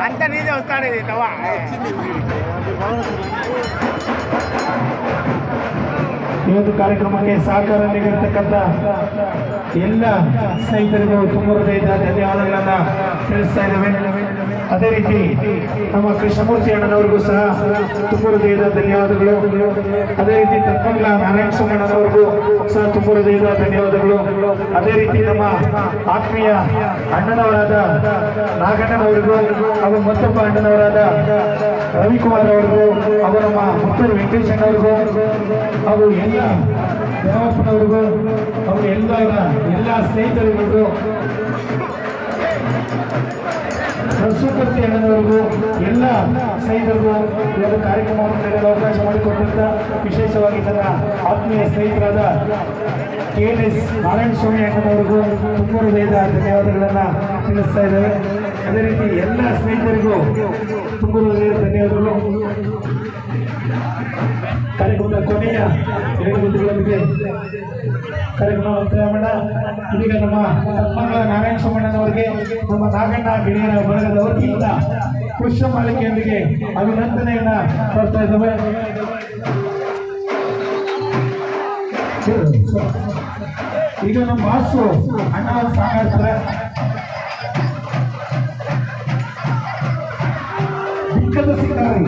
అంత నీదే వస్తాడు ఇది తవా ಈ ಒಂದು ಕಾರ್ಯಕ್ರಮಕ್ಕೆ ಸಹಕಾರ ನೀಡಿರತಕ್ಕಂಥ ಎಲ್ಲ ಸ್ನೇಹಿತರಿಗೂ ತುಂಬ ಹೃದಯದ ಧನ್ಯವಾದಗಳನ್ನ ತಿಳಿಸ್ತಾ ಇದ್ದೇವೆ. ಅದೇ ರೀತಿ ನಮ್ಮ ಕೃಷ್ಣಮೂರ್ತಿ ಅಣ್ಣನವರಿಗೂ ಸಹ ತುಂಬ ಹೃದಯದ ಧನ್ಯವಾದಗಳು. ಅದೇ ರೀತಿ ತತ್ಮಂಗಲ ನಾರಾಯಣ ಸ್ವಾಮಣ್ಣನವರಿಗೂ ಸಹ ತುಂಬ ಹೃದಯದ ಧನ್ಯವಾದಗಳು. ಅದೇ ರೀತಿ ನಮ್ಮ ಆತ್ಮೀಯ ಅಣ್ಣನವರಾದ ನಾಗಣ್ಣನವರಿಗೂ ಹಾಗೂ ಮತ್ತೊಬ್ಬ ಅಣ್ಣನವರಾದ ರವಿಕುಮಾರ್ ಅವರಿಗೂ ಹಾಗೂ ನಮ್ಮ ಮುತ್ತೂರು ವೆಂಕಟೇಶ್ ಅಣ್ಣವರಿಗೂ ಹಾಗೂ ಎಲ್ಲ ದೇವಪ್ಪನವರಿಗೂ ಹಾಗೂ ಎಲ್ಲ ಸ್ನೇಹಿತರಿಗೂ ಸೂಪರ್ತಿ ಅಣ್ಣನವರಿಗೂ ಎಲ್ಲ ಸ್ನೇಹಿತರಿಗೂ ಇವತ್ತು ಕಾರ್ಯಕ್ರಮವನ್ನು ನಡೆಯಲು ಅವಕಾಶ ಮಾಡಿಕೊಟ್ಟಂತ ವಿಶೇಷವಾಗಿ ನನ್ನ ಆತ್ಮೀಯ ಸ್ನೇಹಿತರಾದ KNS ನಾರಾಯಣ ಸ್ವಾಮಿ ಅಣ್ಣನವರಿಗೂ ತುಂಬ ಹೃದಯದ ಧನ್ಯವಾದಗಳನ್ನು ತಿಳಿಸ್ತಾ ಇದ್ದೇವೆ. ಅದೇ ರೀತಿ ಎಲ್ಲ ಸ್ನೇಹಿತರಿಗೂ ತುಂಬ ಹೃದಯದ ಧನ್ಯವಾದಗಳು. ಕಾರ್ಯಕ್ರಮದ ಕೊನೆಯ 2 ದಿನಗಳೊಂದಿಗೆ ಕಾರ್ಯಕ್ರಮ ಮಾಡೋಣ. ಇದೀಗ ನಮ್ಮ ತತ್ಮಂಗಲ ನಾರಾಯಣ ಸ್ವಾಮಣ್ಣನವರಿಗೆ ನಮ್ಮ ನಾಗಣ್ಣ ಗೆಳೆಯರ ಬಳಗದ ವತಿಯಿಂದ ಪುಷ್ಪ ಮಾಲಿಕೆಯೊಂದಿಗೆ ಅಭಿನಂದನೆಯನ್ನ ಕೊಡ್ತಾ ಇದ್ದೇವೆ. ಈಗ ನಮ್ಮ ಬಾಸು ಅಣ್ಣ ಸಾಕಾಗ್ತಾರೆ ಬಿಕ್ಕದ ಸಿಗ್ತಾರೆ.